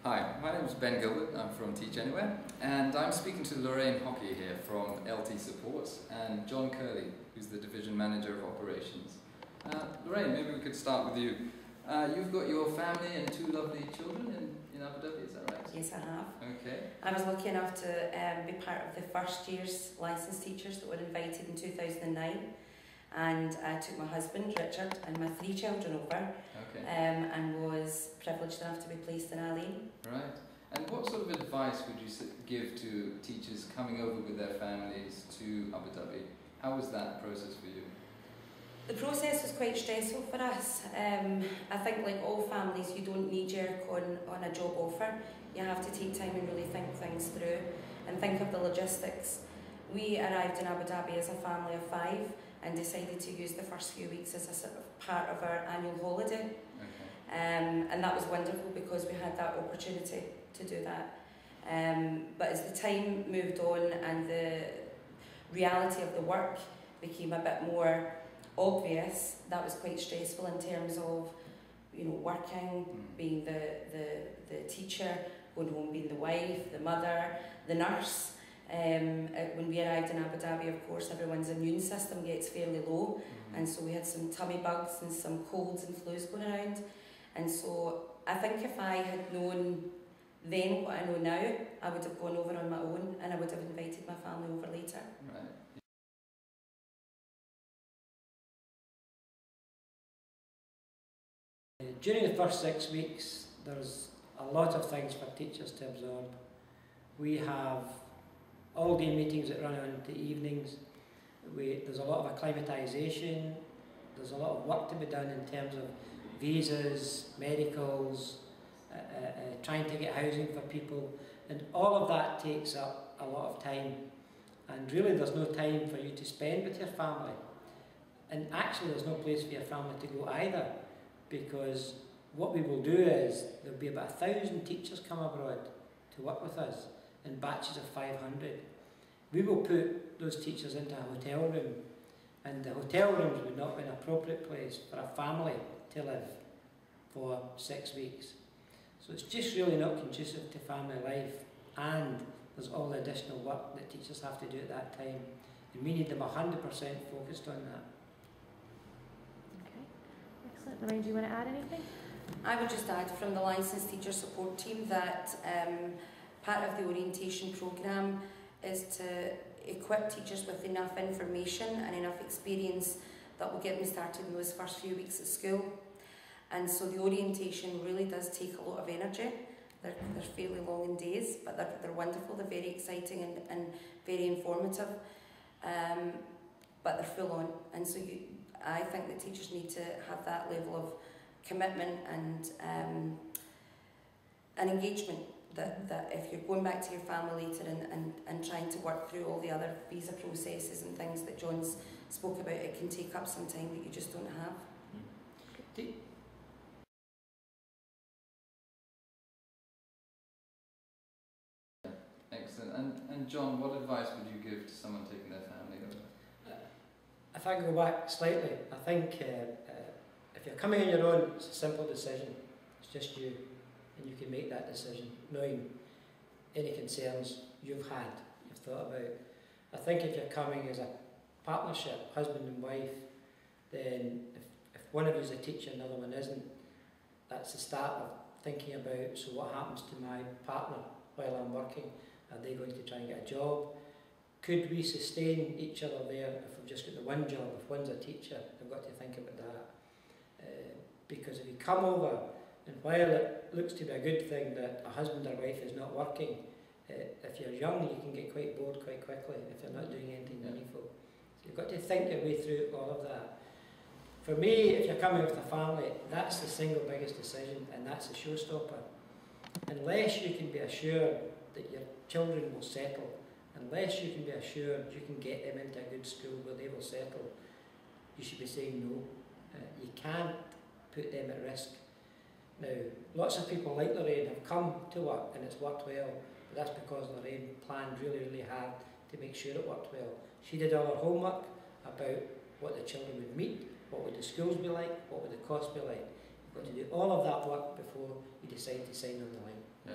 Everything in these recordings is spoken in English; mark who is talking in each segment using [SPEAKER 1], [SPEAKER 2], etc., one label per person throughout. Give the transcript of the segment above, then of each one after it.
[SPEAKER 1] Hi, my name is Ben Gilbert, I'm from Teach Anywhere, and I'm speaking to Lorraine Hockey here from LT Support and John Curley, who's the Division Manager of Operations. Lorraine, maybe we could start with you. You've got your family and two lovely children in Abu Dhabi, is that right?
[SPEAKER 2] Yes, I have.
[SPEAKER 1] Okay.
[SPEAKER 2] I was lucky enough to be part of the first year's licensed teachers that were invited in 2009. And I took my husband, Richard, and my three children over,
[SPEAKER 1] okay.
[SPEAKER 2] And was privileged enough to be placed in Al.
[SPEAKER 1] Right. And what sort of advice would you give to teachers coming over with their families to Abu Dhabi? How was that process for you?
[SPEAKER 2] The process was quite stressful for us. I think, like all families, you don't knee-jerk on a job offer. You have to take time and really think things through and think of the logistics. We arrived in Abu Dhabi as a family of 5 and decided to use the first few weeks as a sort of part of our annual holiday.
[SPEAKER 1] Okay.
[SPEAKER 2] And that was wonderful because we had that opportunity to do that. But as the time moved on and the reality of the work became a bit more obvious, that was quite stressful in terms of, you know, working, being the teacher, going home being the wife, the mother, the nurse. When we arrived in Abu Dhabi, of course, everyone's immune system gets fairly low, and so we had some tummy bugs and some colds and flus going around. And so I think if I had known then what I know now, I would have gone over on my own and I would have invited my family over later.
[SPEAKER 1] Right.
[SPEAKER 3] During the first 6 weeks, there's a lot of things for teachers to absorb. We have all-day meetings that run into evenings. There's a lot of acclimatisation. There's a lot of work to be done in terms of visas, medicals, trying to get housing for people, and all of that takes up a lot of time. And really, there's no time for you to spend with your family. And actually, there's no place for your family to go either, because what we will do is there'll be about 1,000 teachers come abroad to work with us in batches of 500. We will put those teachers into a hotel room, and the hotel rooms would not be an appropriate place for a family to live for 6 weeks. So it's just really not conducive to family life, and there's all the additional work that teachers have to do at that time, and we need them 100% focused on that.
[SPEAKER 4] Okay, excellent. Lorraine, do you want to add anything?
[SPEAKER 2] I would just add from the licensed teacher support team that part of the orientation programme is to equip teachers with enough information and enough experience that will get them started in those first few weeks at school. And so the orientation really does take a lot of energy. They're fairly long in days, but they're wonderful, they're very exciting and very informative, but they're full on. And so I think that teachers need to have that level of commitment and engagement, that if you're going back to your family later and trying to work through all the other visa processes and things that John's spoke about, it can take up some time that you just don't have.
[SPEAKER 1] Excellent. And John, what advice would you give to someone taking their family over?
[SPEAKER 3] If I go back slightly, I think if you're coming on your own, it's a simple decision. It's just you, and you can make that decision, knowing any concerns you've had, you've thought about. I think if you're coming as a partnership, husband and wife, then if one of you is a teacher and the other one isn't, that's the start of thinking about, so what happens to my partner while I'm working? Are they going to try and get a job? Could we sustain each other there if we've just got the one job? If one's a teacher, they've got to think about that. Because if you come over, and while it looks to be a good thing that a husband or wife is not working, if you're young you can get quite bored quite quickly if you're not doing anything meaningful. So you've got to think your way through all of that. For me, if you're coming with a family, that's the single biggest decision, and that's the showstopper. Unless you can be assured that your children will settle, unless you can be assured you can get them into a good school where they will settle, you should be saying no. You can't put them at risk. Now, lots of people like Lorraine have come to work and it's worked well, but that's because Lorraine planned really, really hard to make sure it worked well. She did all her homework about what the children would meet, what would the schools be like, what would the costs be like. You've got to do all of that work before you decide to sign on the line.
[SPEAKER 1] Yeah.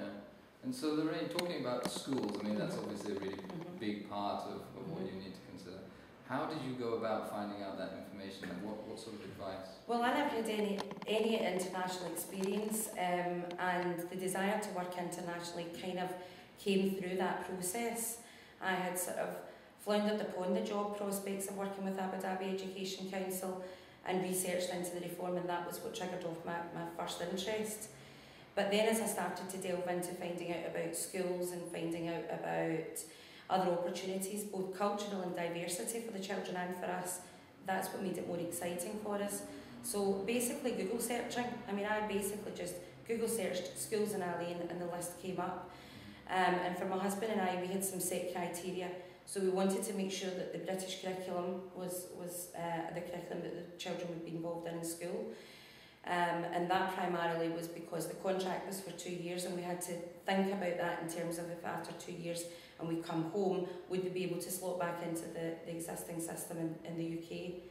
[SPEAKER 1] And so Lorraine, talking about schools, I mean that's obviously a really big part of what you need to consider. How did you go about finding out that information, and what sort of advice?
[SPEAKER 2] Well, I never had any international experience, and the desire to work internationally kind of came through that process. I had sort of floundered upon the job prospects of working with Abu Dhabi Education Council and researched into the reform, and that was what triggered off my first interest. But then as I started to delve into finding out about schools and finding out about other opportunities, both cultural and diversity for the children and for us, that's what made it more exciting for us. So basically Google searching, I mean I basically just Google searched schools in Al Ain and the list came up. And for my husband and I, we had some set criteria. So we wanted to make sure that the British curriculum was the curriculum that the children would be involved in school. And that primarily was because the contract was for 2 years, and we had to think about that in terms of if after 2 years and we come home, would we be able to slot back into the existing system in the UK.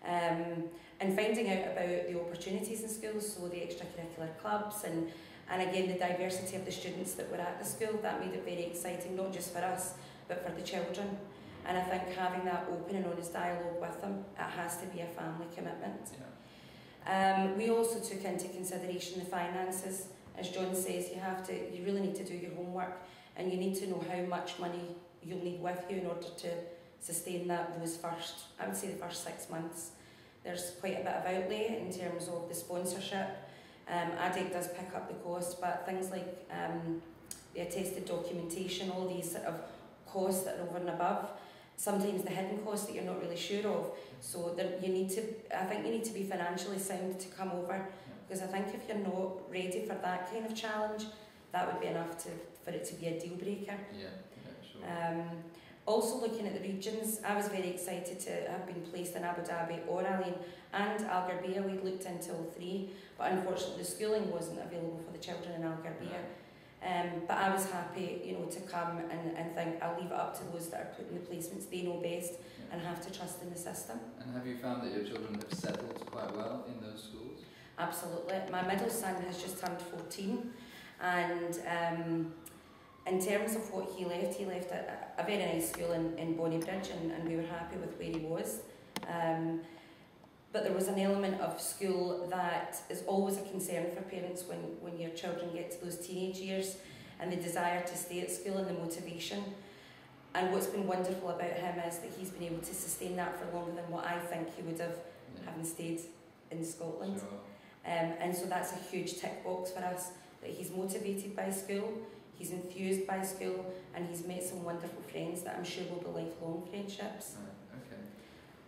[SPEAKER 2] And finding out about the opportunities in schools, so the extracurricular clubs and again the diversity of the students that were at the school, that made it very exciting, not just for us but for the children. And I think having that open and honest dialogue with them, it has to be a family commitment.
[SPEAKER 1] Yeah.
[SPEAKER 2] We also took into consideration the finances. As John says, you really need to do your homework, and you need to know how much money you'll need with you in order to sustain those first, I would say the first 6 months. There's quite a bit of outlay in terms of the sponsorship. ADEC does pick up the cost, but things like the attested documentation, all these sort of costs that are over and above, sometimes the hidden costs that you're not really sure of. So I think you need to be financially sound to come over, because I think if you're not ready for that kind of challenge, that would be enough for it to be a deal breaker.
[SPEAKER 1] Yeah, sure.
[SPEAKER 2] Also looking at the regions, I was very excited to have been placed in Abu Dhabi or Al Ain and Al Gharbia. We looked into all three, but unfortunately the schooling wasn't available for the children in Al Gharbia. But I was happy, to come and think I'll leave it up to those that are putting the placements. They know best and have to trust in the system.
[SPEAKER 1] And have you found that your children have settled quite well in those schools?
[SPEAKER 2] Absolutely. My middle son has just turned 14, and in terms of what he left a very nice school in Bonnybridge, and we were happy with where he was. But there was an element of school that is always a concern for parents when your children get to those teenage years, and the desire to stay at school and the motivation. And what's been wonderful about him is that he's been able to sustain that for longer than what I think he would have having stayed in Scotland.
[SPEAKER 1] Sure.
[SPEAKER 2] And so that's a huge tick box for us, that he's motivated by school, he's enthused by school, and he's met some wonderful friends that I'm sure will be lifelong friendships.
[SPEAKER 1] Right, okay.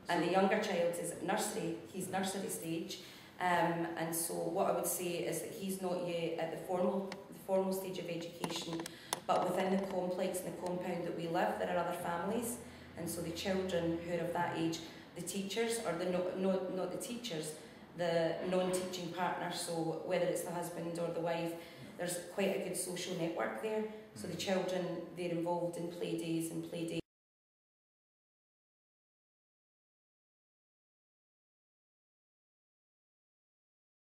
[SPEAKER 2] And the younger child is at nursery, he's nursery stage, and so what I would say is that he's not yet at the formal stage of education, but within the complex and the compound that we live, there are other families, and so the children who are of that age, the teachers, or not the teachers, the non-teaching partner, so whether it's the husband or the wife, there's quite a good social network there. So the children, they're involved in play days and play dates.